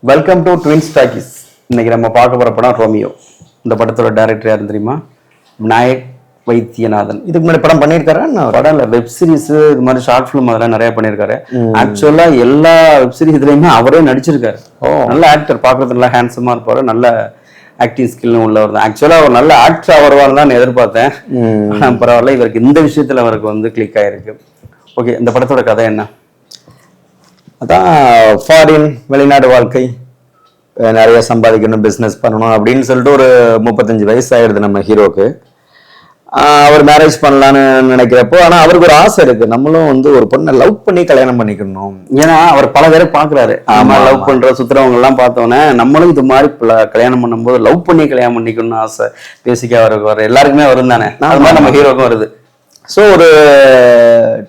Welcome to twins talkies. இன்னைக்கு நம்ம பார்க்க போற படம் ரோமியோ. இந்த படத்தோட டைரக்டர் யாருன்னு தெரியுமா? விநாயக் வைத்தியநாதன். இதுக்கு முன்னாடி படம் பண்ணியிருக்காரு. படம் இல்லை, வெப் சீரிஸ், இது மாதிரி ஷார்ட் ஃபிலிம் அதெல்லாம் நிறைய பண்ணியிருக்காரு. ஆக்சுவலா எல்லா வெப் சீரிஸ்லயுமே அவரே நடிச்சிருக்காரு. நல்ல ஆக்டர், பார்க்கறது நல்லா ஹேண்ட்ஸமா இருப்பாரு, நல்ல ஆக்டிங் ஸ்கில் உள்ளவர் தான். ஆக்சுவலா அவர் நல்ல ஆக்டர் வருவான்னு தான் எதிர்பார்த்தேன். ஆனால் பரவாயில்ல, இவருக்கு இந்த விஷயத்துல அவருக்கு வந்து கிளிக் ஆயிருக்கு. ஓகே, இந்த படத்தோட கதை என்ன? அதான் ஃபாரின், வெளிநாடு வாழ்க்கை, நிறைய சம்பாதிக்கணும், பிஸ்னஸ் பண்ணணும் அப்படின்னு சொல்லிட்டு ஒரு 35 வயசு ஆயிடுது நம்ம ஹீரோக்கு. அவர் மேரேஜ் பண்ணலான்னு நினைக்கிறப்போ, ஆனால் அவருக்கு ஒரு ஆசை இருக்கு, நம்மளும் வந்து ஒரு பொண்ணை லவ் பண்ணி கல்யாணம் பண்ணிக்கணும். ஏன்னா அவர் பல பேரை பாக்குறாரு. ஆமா, லவ் பண்ற சுத்துறவங்க எல்லாம் பார்த்தோன்னே நம்மளும் இது மாதிரி கல்யாணம் பண்ணும்போது லவ் பண்ணி கல்யாணம் பண்ணிக்கணும்னு ஆசை பேசிக்கா அவருக்கு வர எல்லாருக்குமே வரும் தானே. அது மாதிரி நம்ம ஹீரோக்கும் வருது. ஸோ ஒரு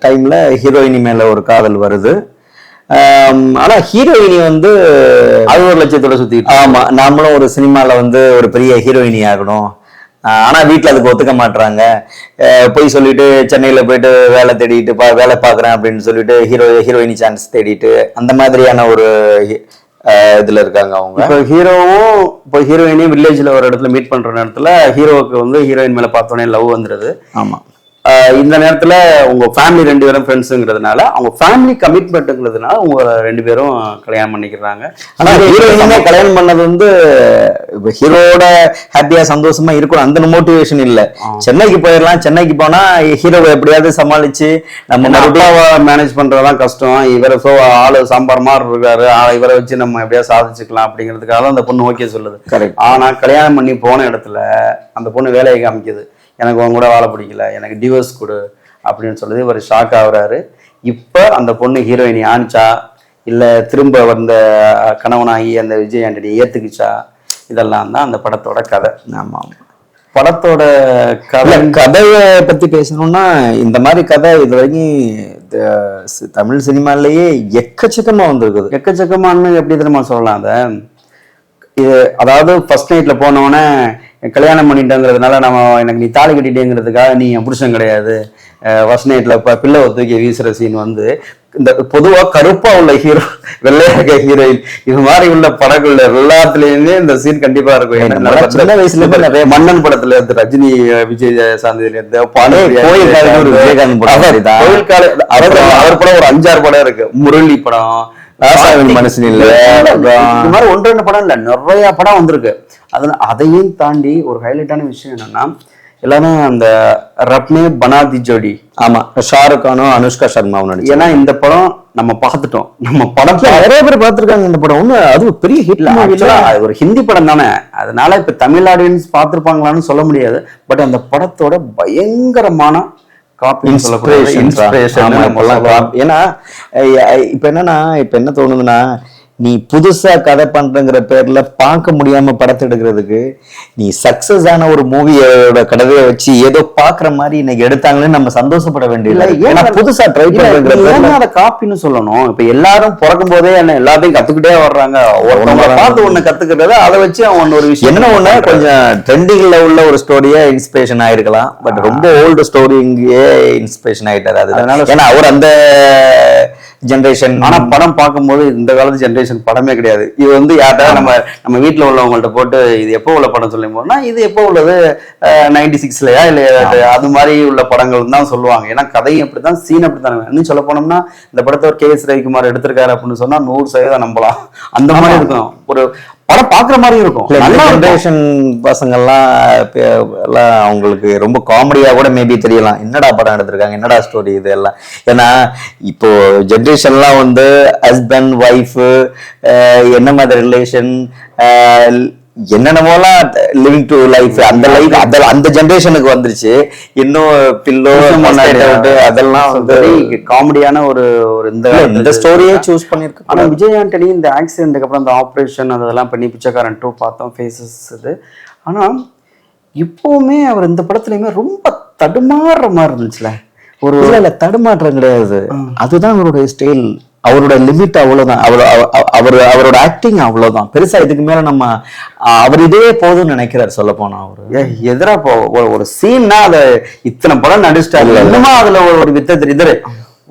டைம்ல ஹீரோயினி மேல ஒரு காதல் வருது. ஆனா ஹீரோயினி வந்து அது ஒரு லட்சத்தோட சுத்தி. ஆமா, நாமளும் ஒரு சினிமால வந்து ஒரு பெரிய ஹீரோயினி ஆகணும். ஆனா வீட்டுல அதுக்கு ஒத்துக்க மாட்டாங்க. போய் சொல்லிட்டு சென்னையில போயிட்டு வேலை தேடிட்டு வேலை பாக்குறேன் அப்படின்னு சொல்லிட்டு ஹீரோயினி சான்ஸ் தேடிட்டு அந்த மாதிரியான ஒரு இதுல இருக்காங்க அவங்க. இப்போ ஹீரோவும் இப்போ ஹீரோயினையும் வில்லேஜ்ல ஒரு இடத்துல மீட் பண்ற நேரத்துல ஹீரோவுக்கு வந்து ஹீரோயின் மேல பார்த்தோன்னே லவ் வந்துருது. ஆமா, இந்த நேரத்துல உங்க ஃபேமிலி 2 பேரும் ஃப்ரெண்ட்ஸுங்கிறதுனால, அவங்க ஃபேமிலி கமிட்மெண்ட்டுங்கிறதுனால உங்க 2 பேரும் கல்யாணம் பண்ணிக்கிறாங்க. ஆனா ஹீரோயினுமே கல்யாணம் பண்ணது வந்து ஹீரோட ஹாப்பியா சந்தோஷமா இருக்கணும் அந்த மோட்டிவேஷன் இல்ல. சென்னைக்கு போயிடலாம், சென்னைக்கு போனா ஹீரோவை எப்படியாவது சமாளிச்சு நம்ம அப்பாவை மேனேஜ் பண்றதுதான் கஷ்டம், இவரை ஆளு சாம்பார் மாதிரி இருக்காரு, இவரை வச்சு நம்ம எப்படியாவது சாதிச்சுக்கலாம் அப்படிங்கிறதுக்காக அந்த பொண்ணு ஓகே சொல்லுது. கரெக்ட். ஆனா கல்யாணம் பண்ணி போன இடத்துல அந்த பொண்ணு வேலையை காமிக்குது. எனக்கு உங்க கூட வாழ பிடிக்கல, எனக்கு டிவோர்ஸ் கொடு அப்படின்னு சொல்லுது. இவர் ஷாக் ஆகுறாரு. இப்ப அந்த பொண்ணு ஹீரோயினி ஆனிச்சா இல்ல திரும்ப வந்த கணவனாகி அந்த விஜய் ஆண்டனி ஏத்துக்குச்சா, இதெல்லாம் தான் அந்த படத்தோட கதை. ஆமா, படத்தோட கதையை பத்தி பேசணும்னா இந்த மாதிரி கதை இது வரைக்கும் தமிழ் சினிமாலேயே எக்கச்சக்கமா வந்திருக்குது. எக்கச்சக்கமானு எப்படி தெரியுமா சொல்லலாம் அதை? இது அதாவது ஃபர்ஸ்ட் நைட்ல போனோடனே கல்யாணம் பண்ணிட்டேங்கிறதுனால எனக்கு நீ தாலி கட்டிட்டேங்கிறதுக்காக நீ என் புருஷன் கிடையாது. ஃபர்ஸ்ட் நைட்ல பிள்ளை தூக்கி வீசுற சீன் வந்து இந்த பொதுவா கருப்பா உள்ள ஹீரோ, வெள்ளையாக ஹீரோயின், இது மாதிரி உள்ள படங்கள்ல எல்லாத்துலயுமே இந்த சீன் கண்டிப்பா இருக்கும். சின்ன வயசுல இருந்து நிறைய மன்னன் படத்துல இருந்து ரஜினி விஜய் சாந்தியில இருந்து கோயில் கால அவர் படம் ஒரு 5-6 படம் இருக்கு. முரளி படம், மனுஷன் இல்ல, இது மாதிரி 1-2 படம் இல்ல, நிறைய படம் வந்திருக்கு. அதையும் தாண்டி ஒரு ஹைலைட்டான விஷயம் என்னன்னா, எல்லாரும் அந்த ரப்னே பனாதி ஜோடி, ஆமா, ஷாருக் கானும் அனுஷ்கா சர்மாவும் நடிச்சு. ஏன்னா இந்த படம் நம்ம பார்த்துட்டோம், நம்ம படத்துல நிறைய பேர் பார்த்திருக்காங்க. இந்த படம் ஒண்ணு அது பெரிய ஹிட். அது ஒரு ஹிந்தி படம் தானே, அதனால இப்ப தமிழ் ஆடியன்ஸ் பார்த்திருப்பாங்களான்னு சொல்ல முடியாது. பட் அந்த படத்தோட பயங்கரமான ஏன்னா இப்ப என்னன்னா, இப்ப என்ன தோணுதுன்னா, நீ புதுசா கதை பண்றங்கிற பேர்ல பார்க்க முடியாம படத்தை எடுக்கிறதுக்கு நீ சக்சஸ் ஆன ஒரு மூவியோட கதையை வச்சு ஏதோ பாக்குற மாதிரி இன்னைக்கு எடுத்தாங்களே நம்ம சந்தோஷப்பட வேண்டியது. ஏன்னா புதுசா ட்ரை பண்ற அதை காப்பின்னு சொல்லணும். இப்ப எல்லாரும் பிறக்கும் போதே என்ன எல்லாத்தையும் கத்துக்கிட்டே வர்றாங்க. பார்த்து ஒண்ணு கத்துக்கிறது, அதை வச்சு அவன் ஒரு விஷயம் என்ன ஒண்ணு கொஞ்சம் ட்ரெண்டிங்ல உள்ள ஒரு ஸ்டோரியா இன்ஸ்பிரேஷன் ஆயிருக்கலாம். பட் ரொம்ப ஓல்டு ஸ்டோரிங்கே இன்ஸ்பிரேஷன் ஆயிட்டாரு. அதனால ஏன்னா அவர் அந்த ஜென்ரேஷன். ஆனா படம் பார்க்கும்போது இந்த காலத்து ஜென்ரேஷன் படமே கிடையாது. இது வந்து யார்டா நம்ம வீட்டுல உள்ளவங்கள்ட்ட போட்டு இது எப்போ உள்ள படம் சொல்லும் போதுனா இது எப்போ உள்ளது 96லயா இல்ல அது மாதிரி உள்ள படங்கள் தான் சொல்லுவாங்க. ஏன்னா கதையும் அப்படித்தான், சீன் அப்படித்தான். இன்னும் சொல்ல போனோம்னா இந்த படத்தை ஒரு KS ரவிக்குமார் எடுத்திருக்காரு அப்படின்னு சொன்னா 100% நம்பலாம். அந்த மாதிரி இருக்கும், ஒரு படம் பாக்குற மாதிரி இருக்கும். ஜென்ரேஷன் பசங்கள்லாம் அவங்களுக்கு ரொம்ப காமெடியா கூட மேபி தெரியலாம், என்னடா படம் எடுத்திருக்காங்க, என்னடா ஸ்டோரி இது எல்லாம். ஏன்னா இப்போ ஜென்ரேஷன்லாம் வந்து ஹஸ்பண்ட் ஒய்ஃப் என்ன மாதிரி ரிலேஷன் என்னென்னமோலாம் லிவிங் டு லைஃப், அந்த ஜென்ரேஷனுக்கு வந்துருச்சு. இன்னும் பில்லோ அதெல்லாம் வந்து காமெடியான ஒரு இந்த ஸ்டோரியே சூஸ் பண்ணிருக்கோம். ஆனா விஜய் ஆண்டனி இந்த ஆக்சிடென்ட்டுக்கு அப்புறம் இந்த ஆப்ரேஷன் அதெல்லாம் பண்ணி பிச்சைக்காரன் 2 பார்த்தோம், ஃபேஸஸ் இது. ஆனா இப்பவுமே அவர் இந்த படத்துலயுமே ரொம்ப தடுமாறுற மாதிரி இருந்துச்சுல. ஒரு இல்ல தடுமாற்றம் கிடையாது, அதுதான் அவருடைய ஸ்டைல், அவரோட லிமிட் அவ்வளவுதான். அவரோட ஆக்டிங் அவ்வளவுதான், பெருசா இதுக்கு மேல நம்ம அவர் இதே போதும்னு நினைக்கிறாரு. சொல்ல போனா அவரு எதிரா ஒரு சீன்னா அதை இத்தனை படம் நடிச்சிட்டாரு, இன்னுமா அதுல ஒரு வித்த தெரியுது.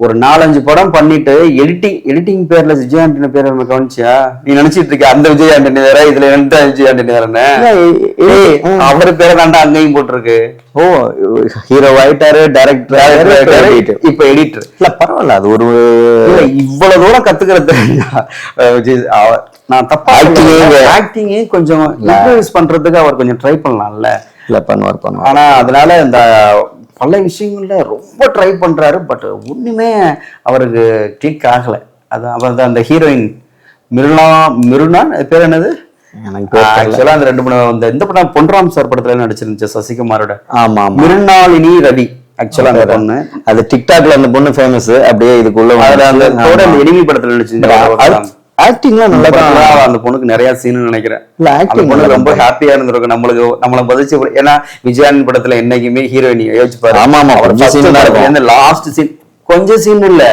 ஒரு 4-5 படம் பண்ணிட்டு எடிட்டிங் பேர்ல விஜய் ஆண்டனி பேர் நம்ம கவனிச்சியா? நீ நினைச்சிட்டு இருக்க அந்த விஜய் ஆண்டனி வேற, இதுல எந்த விஜய் ஆண்டனி வேறன்னு. அவரு பேரை தாண்டா அங்கேயும் போட்டிருக்கு. ஓ, ஹீரோ ஆயிட்டாரு, டைரக்டர், இப்ப எடிட்டர். இல்ல பரவாயில்ல, அது ஒரு இவ்வளவு தூரம் கத்துக்கிறது. நான் தப்பா ஆக்டிங்கே கொஞ்சம் இம்ப்ரூவைஸ் பண்றதுக்கு அவர் கொஞ்சம் ட்ரை பண்ணலாம்ல. இல்ல பண்ணுவார். ஆனா அதனால இந்த பல விஷயங்கள்ல ரொம்ப ட்ரை பண்றாரு. பட் ஒண்ணுமே அவருக்கு கிளிக் ஆகல. அது அவர் அந்த ஹீரோயின் மிருனா பேர் என்னது எனக்கு ஆக்சுவலா அந்த 2 படம் இந்த படம் பொன்ராம் சார் படத்துல நடிச்சிருந்துச்சு சசிகுமாரோட. ஆமா, மிருணாளினி ரவி. ஆக்சுவலா அந்த பொண்ணு அது டிக்டாக்ல அந்த பொண்ணு ஃபேமஸ். அப்படியே இதுக்குள்ள அந்த எனிமி படத்துல நடிச்சிருந்துச்சு. ஆக்டிங்லாம் நல்லா தான். அந்த பொண்ணுக்கு நிறைய சீன் நினைக்கிறேன். இல்ல ஆக்டிங் பொண்ணு ரொம்ப ஹாப்பியா இருந்திருக்கும். நம்மள பதிச்சு. ஏன்னா விஜயான் படத்துல என்னைக்குமே ஹீரோயின் யோசிச்சு பாரு. ஆமா, லாஸ்ட் சீன் கொஞ்சம் சீன் இல்ல,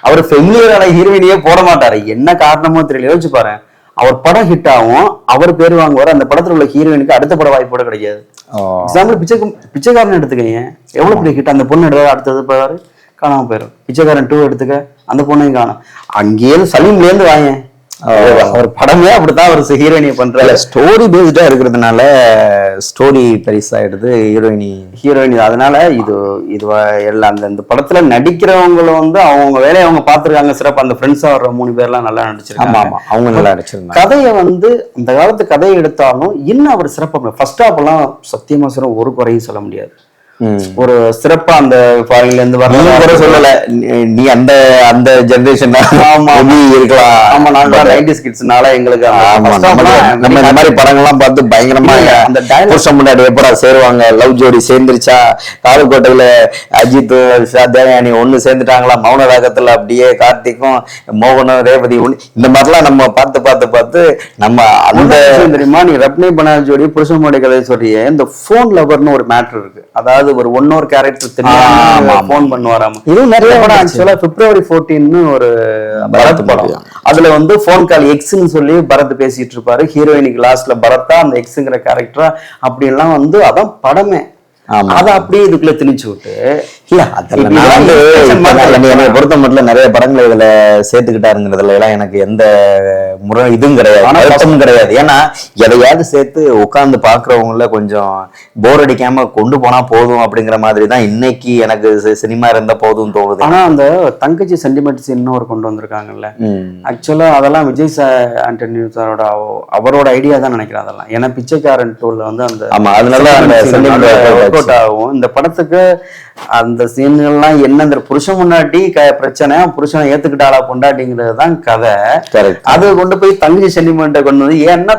அவர் ஃபெமிலியரான ஹீரோயினியே போட மாட்டாரு. என்ன காரணமோ தெரியல. யோசிச்சு பாரு, அவர் படம் ஹிட் ஆகும், அவர் பேர் வாங்குவார். அந்த படத்துல உள்ள ஹீரோயினுக்கு அடுத்த படம் வாய்ப்பு கூட கிடைக்காது. எக்ஸாம்பிள் பிச்சைக்காரன் எடுத்துக்கீங்க, எவ்வளவு பெரிய ஹிட். அந்த பொண்ணு அடுத்தது பாரு காணாம போயிடும். பிச்சைக்காரன் 2 எடுத்துக்க, அந்த பொண்ணையும் காணும். அங்கேயே சலீம்ல இருந்து வாங்க. அவர் படமே அப்படித்தான் ஒரு ஹீரோயினியை பண்றாரு. ஸ்டோரி பேஸ்டா இருக்கிறதுனால ஸ்டோரி பெருசாயிடுது ஹீரோயினி. அதனால இது எல்லாம் அந்த படத்துல நடிக்கிறவங்களும் வந்து அவங்க வேலையை அவங்க பாத்துருக்காங்க சிறப்பா. அந்த ஃப்ரெண்ட்ஸா வர்ற 3 பேர்லாம் நல்லா நடிச்சிருக்காங்க. ஆமா, அவங்க நல்லா நடிச்சிருக்காங்க. கதையை வந்து அந்த காலத்து கதையை எடுத்தாலும் இன்னும் அவர் சிறப்பா. ஃபர்ஸ்ட் ஹாஃப் எல்லாம் சத்தியமா சிறப்பு, ஒரு குறையும் சொல்ல முடியாது. ஒரு சிறப்பா அந்த ஃபாரின்ல இருந்து வர சொல்லல. நீ அந்த அந்த ஜெனரேஷன் இருக்கலாம். ஆமா, நாங்க 90s கிட்ஸ்னால எங்களுக்கு நம்ம இந்த மாதிரி படங்கள்லாம் பார்த்து பயங்கரமா அந்த புருஷன் முன்னாடி எப்படா சேருவாங்க, லவ் ஜோடி சேர்ந்துருச்சா, காவல்கோட்டையில அஜித் தேவயானி ஒண்ணு சேர்ந்துட்டாங்களா, மௌன ராகத்துல அப்படியே கார்த்திக்கும் மோகனும் ரேவதி இந்த மாதிரிலாம் நம்ம பார்த்து நம்ம அந்த தெரியுமா. நீ ரப்னி பனார் ஜோடி புருஷன் முன்னாடி கதை சொல்றியே, இந்த போன் லவர்னு ஒரு மேட்டர் இருக்கு. அதாவது ஒரு ஒன்னொரு கேரக்டர் தெரியாம போன் பண்ணுவாராம். இது நிறைய படம். ஆக்சுவலா February 14 ஒரு பரத் படம். அதுல வந்து போன் கால் எக்ஸ்ன்னு சொல்லி பரத் பேசிட்டு இருப்பாரு. ஹீரோயினுக்கு லாஸ்ட்ல பரத்தா அந்த எக்ஸ்ங்கிற கேரக்டரா அப்படி எல்லாம் வந்து அதான் படமே. அத அப்படியே இதுக்குள்ள திணிச்சு விட்டு என்னை பொறுத்த மட்டும் நிறைய படங்களை இதுல சேர்த்துக்கிட்டாருங்கிறதுல எல்லாம் எனக்கு எந்த முறை இதுவும் கிடையாது. ஏன்னா எதையாவது சேர்த்து உட்கார்ந்து பாக்குறவங்கள கொஞ்சம் போர் அடிக்காம கொண்டு போனா போதும் அப்படிங்கிற மாதிரி தான் இன்னைக்கு எனக்கு சினிமா இருந்தா போதும் தோணுது. ஆனா அந்த தங்கச்சி சென்டிமெண்ட்ஸ் இன்னொரு கொண்டு வந்திருக்காங்கல்ல, ஆக்சுவலா அதெல்லாம் விஜய் ஆண்டனி சாரோட அவரோட ஐடியா தான் நினைக்கிறேன் அதெல்லாம். ஏன்னா பிச்சைக்காரன் டூல்ல வந்து அந்த அதனால ஆகும். இந்த படத்துக்கு அந்த சீன்கள்லாம் என்ன, இந்த புருஷன் முன்னாடி பிரச்சனை, புருஷனை ஏத்துக்கிட்டாளா பொண்டாட்டிங்கிறது தான் கதை. அது கொண்டு போய் தங்கச்சி சென்டிமெண்ட்டை கொண்டு வந்து, ஏன்னா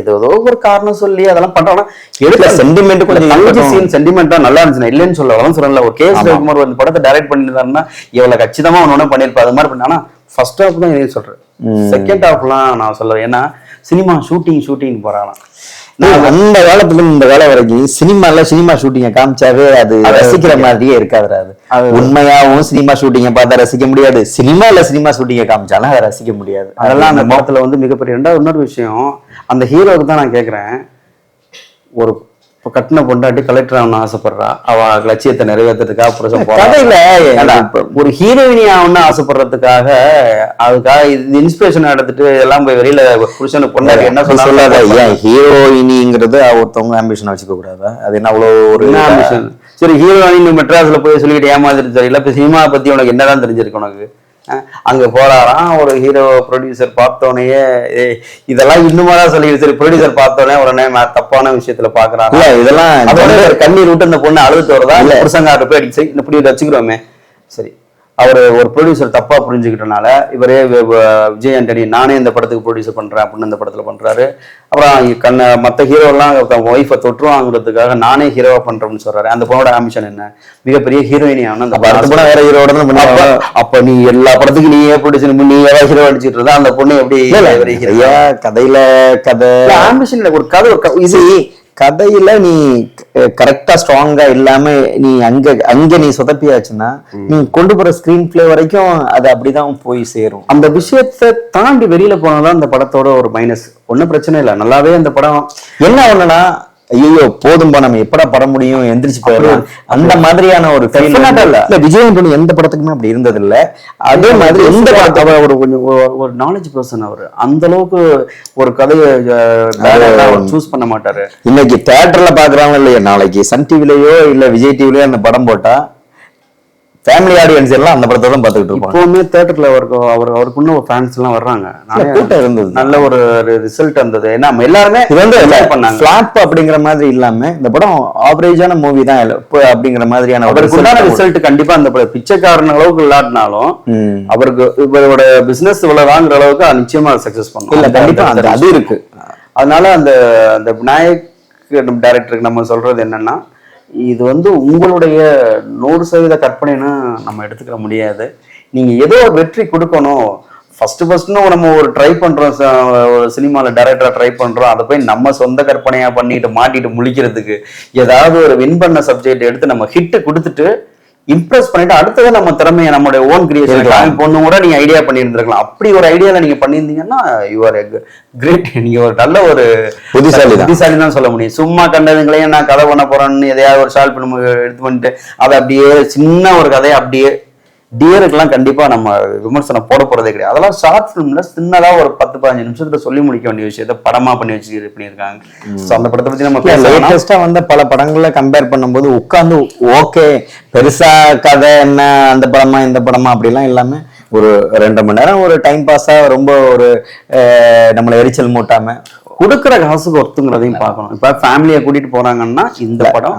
ஏதோ ஒரு காரணம் சொல்லி அதெல்லாம் பண்றாங்கன்னா எடுக்கல. சென்டிமெண்ட் கொஞ்சம் தங்கச்சி சீன் சென்டிமெண்டா நல்லா இருந்துச்சு, இல்லைன்னு சொல்லல. ஒரு கேஸ் ரவிக்குமார் இந்த படத்தை டைரக்ட் பண்ணிருந்தாருன்னா இவ்வளவு கச்சிதமா ஒண்ணு பண்ணிருப்பா. அது மாதிரி பண்ணா ஃபர்ஸ்ட் ஹாஃப் தான் எதையும் சொல்றேன், செகண்ட் ஹாஃப்லாம் நான் சொல்றேன். ஏன்னா சினிமா ஷூட்டிங் போறானா அந்த காலத்துல இந்த காலம் வரைக்கும் சினிமா ஷூட்டிங்க காமிச்சாவே அது ரசிக்கிற மாதிரியே இருக்காது. அது உண்மையாவும் சினிமா ஷூட்டிங்க பார்த்தா ரசிக்க முடியாது, சினிமா ஷூட்டிங்க காமிச்சாலும் அதை ரசிக்க முடியாது. அதெல்லாம் அந்த படத்துல வந்து மிகப்பெரிய. ரெண்டாவது இன்னொரு விஷயம், அந்த ஹீரோவுக்கு தான் நான் கேட்கிறேன், ஒரு கட்டின பொண்டாட்டி கலெக்டர் ஆகணும்னு ஆசைப்படுறா, அவ லட்சியத்தை நிறைவேற்றதுக்காக புருஷன் போறா. ஒரு ஹீரோயினி ஆகணும்னு ஆசைப்படுறதுக்காக அதுக்காக இன்ஸ்பிரேஷன் எடுத்துட்டு எல்லாம் போய் வெளியில புருஷனுக்கு பொண்டாட்டி என்ன சொல்லாத. ஏன் ஹீரோயினிங்கிறது ஒருத்தவங்க ஆம்பிஷன் வச்சுக்க கூடாதா? அது என்ன அவ்வளவு ஒரு ஆம்பிஷன்? சரி, ஹீரோயினி மெட்ராஸ்ல போய் சொல்லிட்டு ஏமாத்திட்டு தெரியல. இப்ப சினிமா பத்தி உனக்கு என்னதான் தெரிஞ்சிருக்கு உனக்கு? அங்க போறாராம் ஒரு ஹீரோ, ப்ரொடியூசர் பார்த்தோன்னே இதெல்லாம் இன்னுமாதான் சொல்லி, சரி ப்ரொடியூசர் பார்த்தோன்னே உடனே தப்பான விஷயத்துல பாக்குறாங்க. இதெல்லாம் அதோட கண்ணீர் விட்டு அந்த பொண்ணு அழுது வருதா, இல்ல புருஷங்காட்ட போய் அடிச்சு இப்படி வச்சுக்கிறோமே. சரி, அவர் ஒரு ப்ரொடியூசர் தப்பா புரிஞ்சுக்கிட்டனால இவரே விஜய் ஆண்டனி நானே இந்த படத்துக்கு ப்ரொடியூசர் பண்றேன் அப்படின்னு இந்த படத்துல பண்றாரு. அப்புறம் மற்ற ஹீரோ எல்லாம் ஒய்ஃபை தொற்றுவாங்கிறதுக்காக நானே ஹீரோவா பண்றேன்னு சொல்றாரு. அந்த பொண்ணோட ஆம்பிஷன் என்ன? மிகப்பெரிய ஹீரோயினி ஆகணும். அந்த படம் வேற ஹீரோட. அப்ப நீ எல்லா படத்துக்கும் நீயே ப்ரொடியூசர், நீ ஏதாவது ஹீரோ அடிச்சுட்டு இருந்தா அந்த பொண்ணு எப்படி கதையில கதை ஆம்பிஷன் இல்லை, ஒரு கதை இது கதையில நீ கரெக்டா ஸ்ட்ராங்கா இல்லாம நீ அங்க நீ சொதப்பியாச்சுன்னா நீ கொண்டு போற ஸ்கிரீன் பிளே வரைக்கும் அது அப்படிதான் போய் சேரும். அந்த விஷயத்தை தாண்டி வெளியில போனதான் அந்த படத்தோட ஒரு மைனஸ். ஒன்னும் பிரச்சனை இல்லை, நல்லாவே அந்த படம் என்ன ஒண்ணுன்னா ஐயோ போதும்பா நம்ம எப்படா படம் முடியும் எந்திரிச்சு போயிடலாம் அந்த மாதிரியான ஒரு feel இல்ல விஜய் ஆண்டனி எந்த படத்துக்குமே அப்படி இருந்தது இல்ல. அதே மாதிரி எந்த படத்தை ஒரு கொஞ்சம் ஒரு நாலேஜ் பர்சன் அவரு, அந்த அளவுக்கு ஒரு கதையை சூஸ் பண்ண மாட்டாரு. இன்னைக்கு தியேட்டர்ல பாக்குறாங்க இல்லையா, நாளைக்கு சன் டிவிலயோ இல்ல விஜய் டிவிலயோ அந்த படம் போட்டா ஃபேமிலி ஆடியன்ஸ் எல்லாம் அந்த படத்தை தான் பார்த்துக்கிட்டு இருப்பாங்க. இப்பவுமே தியேட்டர்ல அவருக்குன்னு ஒரு ஃபேன்ஸ் எல்லாம் வர்றாங்க, கூட்டம் இருந்தது, நல்ல ஒரு ரிசல்ட் இருந்தது. ஏன்னா எல்லாருமே இது வந்து ஃபிளாப் அப்படிங்கிற மாதிரி இல்லாம இந்த படம் ஆவரேஜான மூவி தான் அப்படிங்கிற மாதிரியான அவருக்கு ரிசல்ட் கண்டிப்பா அந்த பிச்சைக்காரன் அளவுக்கு இல்லாட்டினாலும் அவருக்கு இவரோட பிசினஸ் இவ்வளவுதாங்கிற அளவுக்கு நிச்சயமா சக்சஸ் பண்ணும். இல்ல கண்டிப்பா அது இருக்கு. அதனால அந்த விநாயக் டைரக்டருக்கு நம்ம சொல்றது என்னன்னா, இது வந்து உங்களுடைய 100% கற்பனைன்னு நம்ம எடுத்துக்கிற முடியாது. நீங்க ஏதோ ஒரு வெற்றி கொடுக்கணும். ஃபர்ஸ்ட் நம்ம ஒரு ட்ரை பண்றோம், சினிமாவில் டைரக்டரா ட்ரை பண்றோம், அதை போய் நம்ம சொந்த கற்பனையா பண்ணிட்டு மாட்டிட்டு முழிக்கிறதுக்கு ஏதாவது ஒரு வின் பண்ண சப்ஜெக்ட் எடுத்து நம்ம ஹிட் கொடுத்துட்டு இம்ப்ரெஸ் பண்ணிட்டு அடுத்தது நம்ம திறமையை நம்மளுடைய ஓன் கிரியேஷன் பொண்ணு கூட நீங்க ஐடியா பண்ணியிருந்திருக்கலாம். அப்படி ஒரு ஐடியால நீங்க பண்ணியிருந்தீங்கன்னா யூ ஆர் கிரேட். நீங்க ஒரு நல்ல ஒரு புத்திசாலி தான் சொல்ல முடியும். சும்மா கண்டதுங்களையும் நான் கதை பண்ண போறேன்னு எதையாவது ஒரு ஷார்ட் நம்ம எடுத்து பண்ணிட்டு அதை அப்படியே சின்ன ஒரு கதையை அப்படியே டியருக்கெல்லாம் கண்டிப்பா நம்ம விமர்சனம் போட போறதே கிடையாது. அதெல்லாம் ஷார்ட் பிலிம்ல சின்னதா ஒரு 10-15 நிமிஷத்துல சொல்லி முடிக்க வேண்டிய விஷயத்த படமா பண்ணி வச்சு பண்ணியிருக்காங்க. அந்த படத்தை பத்தி நம்ம லேட்டஸ்டா வந்த பல படங்களை கம்பேர் பண்ணும்போது உட்கார்ந்து ஓகே பெருசா கதை என்ன அந்த படமா இந்த படமா அப்படிலாம் இல்லாம ஒரு 2 மணி நேரம் ஒரு டைம் பாஸா ரொம்ப ஒரு நம்மளை எரிச்சல் மூட்டாம கொடுக்குற காசுக்கு ஒர்த்துங்கிறதையும் பார்க்கணும். இப்ப ஃபேமிலியை கூட்டிட்டு போறாங்கன்னா இந்த படம்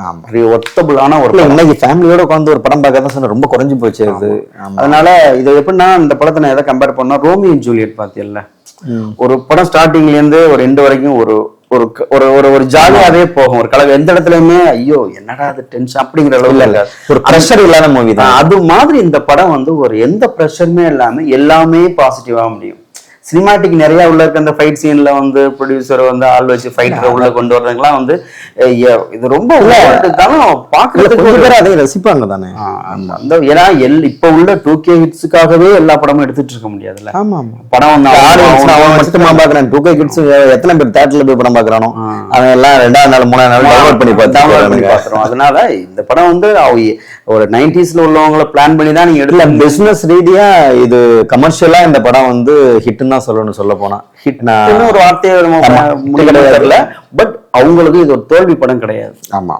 ஒர்த்தபிளான ஒரு இன்னைக்கு ஃபேமிலியோட உட்காந்து ஒரு படம் பார்க்க தான் சொன்ன ரொம்ப குறைஞ்சு போச்சு அது. அதனால இது எப்படின்னா இந்த படத்தை நான் எதை கம்பேர் பண்ணா ரோமியோ அண்ட் ஜூலியட் பாத்தியல்ல, ஒரு படம் ஸ்டார்டிங்ல இருந்து ஒரு எண்டு வரைக்கும் ஒரு ஒரு ஒரு ஒரு ஜாலியாவே போகும். ஒரு கலவை எந்த இடத்துலயுமே ஐயோ என்னடா அது டென்ஷன் அப்படிங்கிற அளவுல இல்ல, ஒரு ப்ரெஷர் இல்லாத மூவி தான். அது மாதிரி இந்த படம் வந்து ஒரு எந்த ப்ரெஷருமே இல்லாம எல்லாமே பாசிட்டிவா முடியும். சினிமாட்டிக் நிறைய உள்ள இருக்க அந்த ஃபைட் சீன்ல வந்து ப்ரொடியூசர் வந்து ஆள் வச்சு ஃபைட்டரை உள்ள கொண்டு வர்றதுலாம் வந்து இது ரொம்ப பாக்குறதுக்கு அதை ரசிப்பாங்க தானே. அந்த ஏன்னா இப்ப உள்ள 2K ஹிட்ஸுக்காகவே எல்லா படமும் எடுத்துட்டு இருக்க முடியாதுல்ல. ஆமா படம் மட்டுமா பாக்குறேன். 2K ஹிட்ஸ் எத்தனை பேர் தியேட்டர்ல போய் படம் பாக்குறானோ அவன் எல்லாம் 2வது நாள் 3வது நாள் டவுன்லோட் பண்ணி பாக்குறோம். அதனால இந்த படம் வந்து ஒரு 90s உள்ளவங்களை பிளான் பண்ணி தான் நீங்க எடுத்துல பிசினஸ் ரீதியா இது கமர்ஷியலா இந்த படம் வந்து ஹிட் தான் சொல்லணும். சொல்ல போனா ஹிட்னா ஒரு வார்த்தையை தெரியல, பட் அவங்களுக்கு இது ஒரு தோல்வி படம் கிடையாது. ஆமா,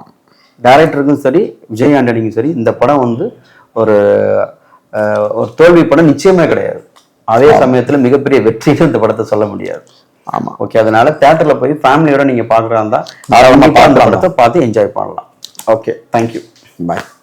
டைரக்டருக்கும் சரி விஜய் ஆண்டனிக்கும் சரி இந்த படம் வந்து ஒரு தோல்வி படம் நிச்சயமே கிடையாது. அதே சமயத்துல மிகப்பெரிய வெற்றின்னு இந்த படத்தை சொல்ல முடியாது. ஆமா ஓகே, அதனால தியேட்டர்ல போய் ஃபேமிலியோட நீங்க பாக்குறதா இருந்தா படத்தை பார்த்து என்ஜாய் பண்ணலாம். ஓகே, தேங்க்யூ, பாய்.